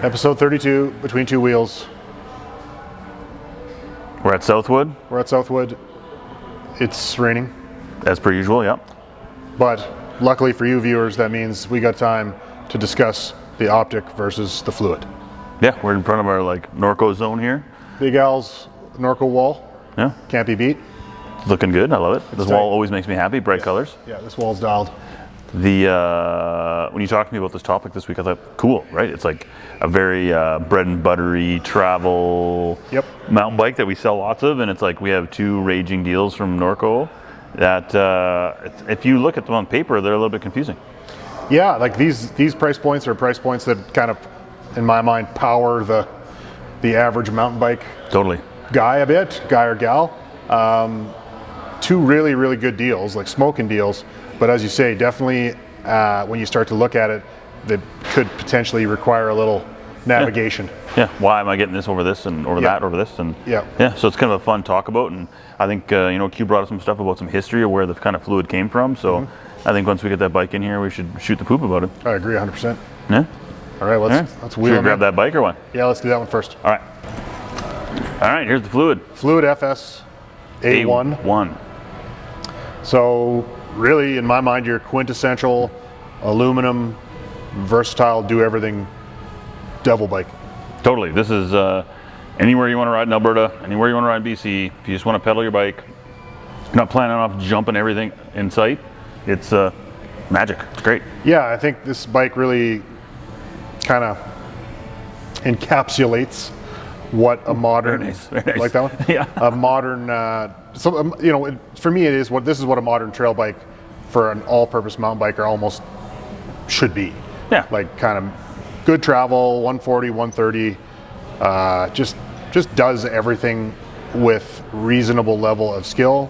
Episode 32, Between Two Wheels. We're at Southwood. We're at Southwood. It's raining. As per usual, yep. But luckily for you viewers, that means we got time to discuss the Optic versus the Fluid. Yeah, we're in front of our Norco zone here. Big Al's Norco wall. Yeah. Can't be beat. It's looking good, I love it. This wall always makes me happy, bright colors. Yeah, this wall's dialed. When you talked to me about this topic this week, I thought, cool, right? It's like a very bread and buttery travel mountain bike that we sell lots of, and it's like we have two raging deals from Norco that if you look at them on paper, they're a little bit confusing. Yeah, like these price points are price points that kind of, in my mind, power the average mountain bike guy a bit, guy or gal. Two really, really good deals, like smoking deals. But as you say, definitely when you start to look at it, that could potentially require a little navigation. Yeah. Why am I getting this over this and over that over this? And yeah. So it's kind of a fun talk about. And I think Q brought us some stuff about some history of where the kind of fluid came from. So I think once we get that bike in here, we should shoot the poop about it. I agree 100%. Yeah. All right, let's wheel. Should we grab that bike or what? Yeah, let's do that one first. All right. All right. Here's the fluid. Fluid FS A1. So really, in my mind, your quintessential aluminum, versatile, do everything devil bike. Totally. This is anywhere you want to ride in Alberta, anywhere you want to ride in BC. If you just want to pedal your bike, you're not planning on jumping everything in sight, it's magic. It's great. Yeah, I think this bike really kind of encapsulates what a modern, very nice. like that one? Yeah. A modern, for me this is what a modern trail bike for an all-purpose mountain biker almost should be. Yeah. Like kind of good travel, 140, 130, just does everything with reasonable level of skill.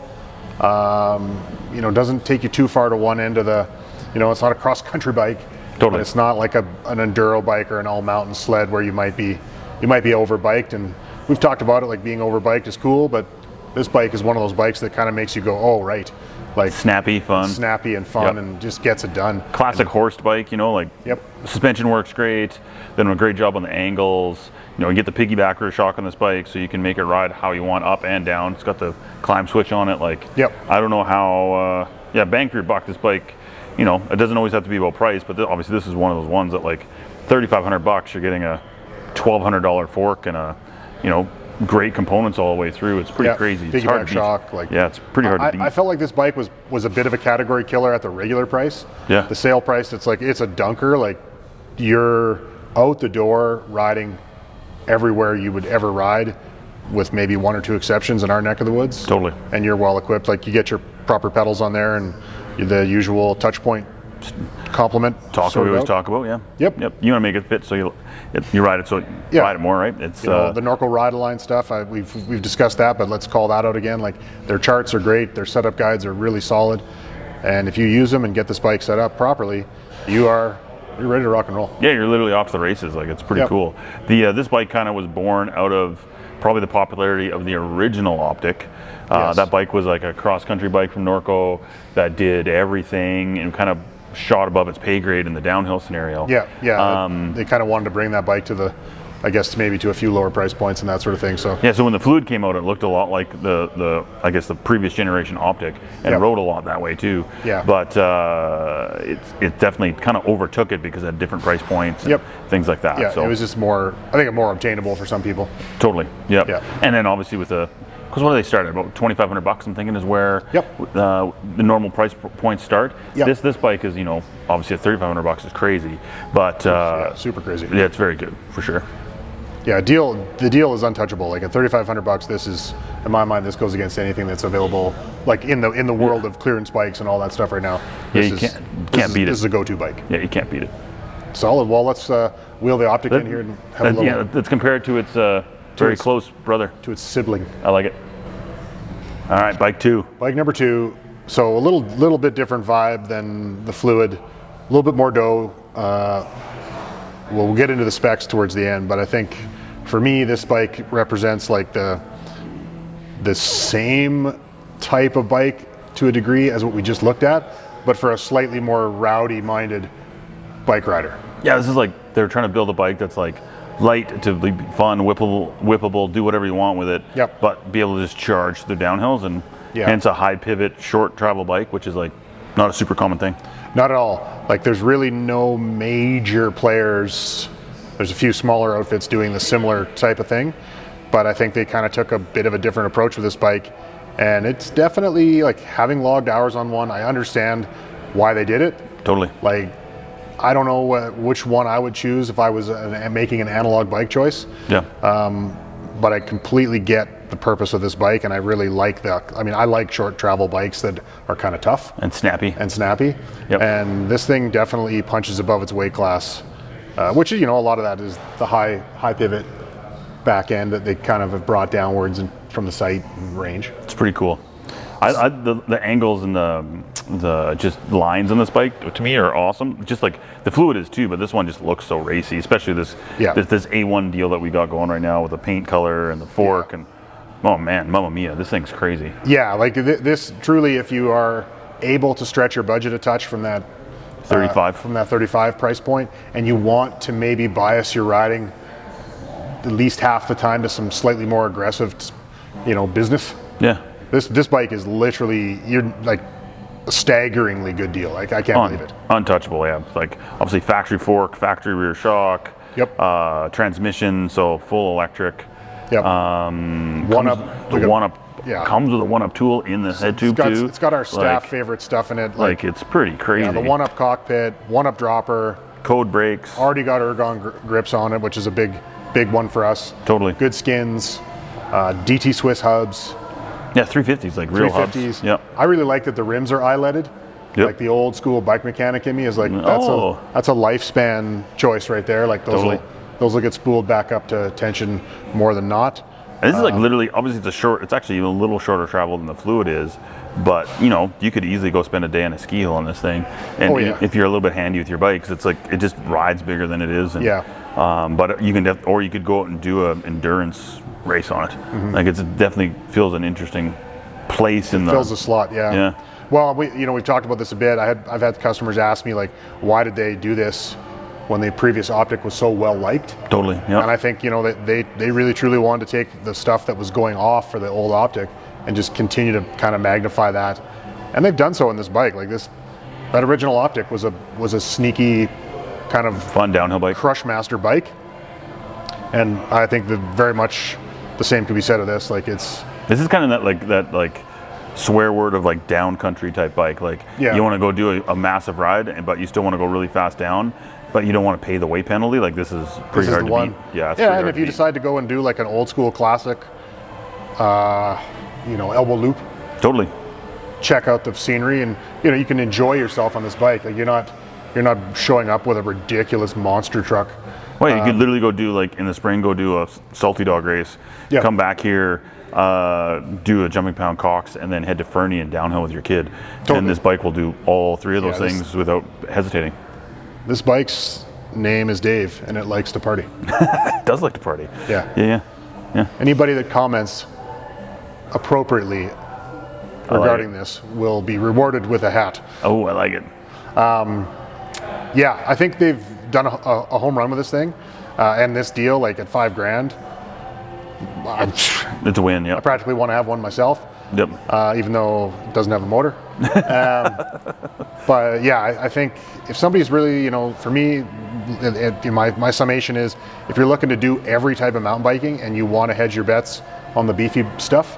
Doesn't take you too far to one end of the, it's not a cross-country bike. Totally. But it's not like an enduro bike or an all-mountain sled where you might be overbiked. And we've talked about it, like being overbiked is cool, but this bike is one of those bikes that kind of makes you go, oh, right. Like snappy, fun. Snappy and fun and just gets it done. Classic horsed bike, suspension works great, then a great job on the angles. You get the piggybacker shock on this bike so you can make it ride how you want, up and down. It's got the climb switch on it. I don't know how, bang for your buck, this bike, it doesn't always have to be about price, but obviously this is one of those ones that $3,500 you're getting a $1,200 fork and a, great components all the way through. It's pretty crazy. It's hard to beat. Shock, it's pretty hard to beat. I felt like this bike was a bit of a category killer at the regular price. Yeah. The sale price, it's a dunker. Like you're out the door riding everywhere you would ever ride, with maybe one or two exceptions in our neck of the woods. Totally. And you're well equipped. Like you get your proper pedals on there and the usual touch point complement. We always talk about, yeah. Yep. You want to make it fit so you ride it, so you ride it more, right? It's the Norco Ride-A-Line stuff. We've discussed that, but let's call that out again. Like their charts are great, their setup guides are really solid, and if you use them and get this bike set up properly, you're ready to rock and roll. Yeah, you're literally off to the races. Like it's pretty cool. This bike kind of was born out of probably the popularity of the original Optic. That bike was like a cross-country bike from Norco that did everything and kind of shot above its pay grade in the downhill scenario. They kind of wanted to bring that bike to maybe to a few lower price points and that sort of thing. So so when the Fluid came out, it looked a lot like the previous generation Optic, and it rode a lot that way too. Yeah. But it definitely kind of overtook it because it had different price points and things like that. Yeah, so it was just more obtainable for some people. Totally. Yep. Yeah. And then obviously with because what do they start at? About $2,500, I'm thinking, is where the normal price points start. Yep. This bike is, obviously at $3,500 is crazy, but super crazy. Yeah, it's very good for sure. Yeah, the deal is untouchable. Like at $3,500, this is, in my mind, this goes against anything that's available, like in the world of clearance bikes and all that stuff right now. You can't beat it. This is a go-to bike. Yeah, you can't beat it. Solid. Well, let's wheel the Optic in here and have a little. Yeah, let's compare it to its very close brother. To its sibling. I like it. All right, bike two. Bike number two. So a little bit different vibe than the Fluid. A little bit more dough. We'll get into the specs towards the end, but I think for me this bike represents like the same type of bike to a degree as what we just looked at, but for a slightly more rowdy minded bike rider. Yeah, this is like they're trying to build a bike that's like light to be fun, whippable, do whatever you want with it. Yep. But be able to just charge the downhills, and hence a high pivot, short travel bike, which is like not a super common thing. Not at all. Like there's really no major players. There's a few smaller outfits doing the similar type of thing, but I think they kind of took a bit of a different approach with this bike, and it's definitely like having logged hours on one. I understand why they did it. Totally. Like, I don't know which one I would choose if I was making an analog bike choice. Yeah. But I completely get the purpose of this bike, and I really like I like short travel bikes that are kind of tough and snappy. Yep. And this thing definitely punches above its weight class, which, you know, a lot of that is the high pivot back end that they kind of have brought downwards and from the sight and range. It's pretty cool. The angles and the just lines on this bike to me are awesome. Just like the Fluid is too, but this one just looks so racy, especially this A1 deal that we got going right now with the paint color and the fork and oh man, mamma mia, this thing's crazy. Yeah, like this truly, if you are able to stretch your budget a touch from that 35 price point, and you want to maybe bias your riding at least half the time to some slightly more aggressive, you know, business. Yeah. This bike is literally, you're like a staggeringly good deal. Like I can't believe it. Untouchable, yeah. Like obviously factory fork, factory rear shock. Yep. Transmission, so full electric. Yep. Comes with a one-up tool in the head tube too. It's got our staff favorite stuff in it. Like it's pretty crazy. Yeah, the one-up cockpit, one-up dropper. Code brakes. Already got ergon grips on it, which is a big one for us. Totally. Good skins, DT Swiss hubs. Yeah, 350s, like real 350s. Hubs. Yep. I really like that the rims are eye-leaded. Yep. Like the old school bike mechanic in me is like, that's a lifespan choice right there. Like those will get spooled back up to tension more than not. And this is like literally, obviously it's actually even a little shorter travel than the Fluid is, but you know, you could easily go spend a day on a ski hill on this thing. And if you're a little bit handy with your bikes, it's like, it just rides bigger than it is. And, but you can, or you could go out and do an endurance race on it. Mm-hmm. Like it definitely feels an interesting place in the. Fills a slot, yeah. Well, we've talked about this a bit. I've had customers ask me like, why did they do this when the previous Optic was so well liked? Totally, yeah. And I think, you know, that they really truly wanted to take the stuff that was going off for the old Optic and just continue to kind of magnify that. And they've done so in this bike. Like that original Optic was a sneaky kind of fun downhill bike, Crushmaster bike. And I think that very much the same could be said of this. Like this is kind of that swear word of like down country type bike. Like you want to go do a massive ride, but you still want to go really fast down, but you don't want to pay the weight penalty. Like this is pretty hard to beat. Yeah, and if you decide to go and do like an old school classic, elbow loop. Totally. Check out the scenery, and you know you can enjoy yourself on this bike. Like you're not showing up with a ridiculous monster truck. Well, you could literally go do, like in the spring, go do a salty dog race, come back here, do a jumping pound Cox, and then head to Fernie and downhill with your kid. Totally. And this bike will do all three of those things without hesitating. This bike's name is Dave, and it likes to party. It does like to party. Yeah. Anybody that comments appropriately regarding this will be rewarded with a hat. Oh, I like it. I think they've done a home run with this thing, and this deal, like at $5,000. It's a win. Yeah. I practically want to have one myself. Yep. Even though it doesn't have a motor. But yeah, I think if somebody's really, you know, for me, my summation is, if you're looking to do every type of mountain biking and you want to hedge your bets on the beefy stuff,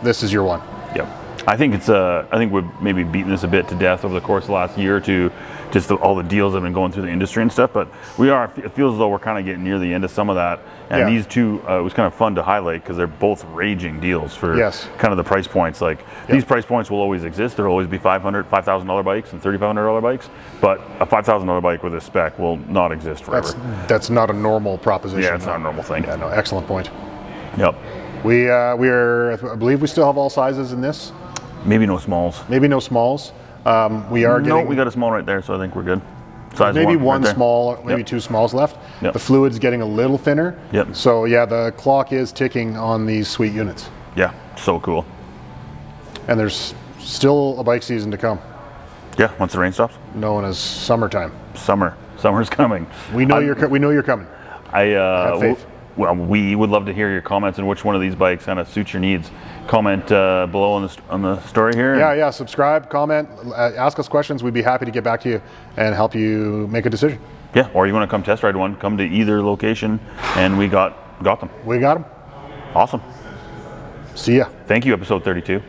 this is your one. Yep. I think we've maybe beaten this a bit to death over the course of the last year or two, just all the deals that have been going through the industry and stuff, but it feels as though we're kind of getting near the end of some of that. And these two, it was kind of fun to highlight because they're both raging deals for kind of the price points. Like these price points will always exist. There'll always be $5,000 bikes and $3,500 bikes, but a $5,000 bike with a spec will not exist forever. That's not a normal proposition. Yeah, it's not a normal thing. Yeah, no, excellent point. Yep. I believe we still have all sizes in this. Maybe no smalls. We are getting. No, we got a small right there, so I think we're good. Size maybe one right small, maybe two smalls left. Yep. The Fluid's getting a little thinner. Yep. So yeah, the clock is ticking on these sweet units. Yeah, so cool. And there's still a bike season to come. Yeah, once the rain stops. Known as summertime. Summer's coming. We know you're coming. have faith. Well, we would love to hear your comments on which one of these bikes kind of suits your needs. Comment below on the story here. Yeah. Subscribe, comment, ask us questions. We'd be happy to get back to you and help you make a decision. Yeah, or you want to come test ride one, come to either location, and we got them. We got them. Awesome. See ya. Thank you, episode 32.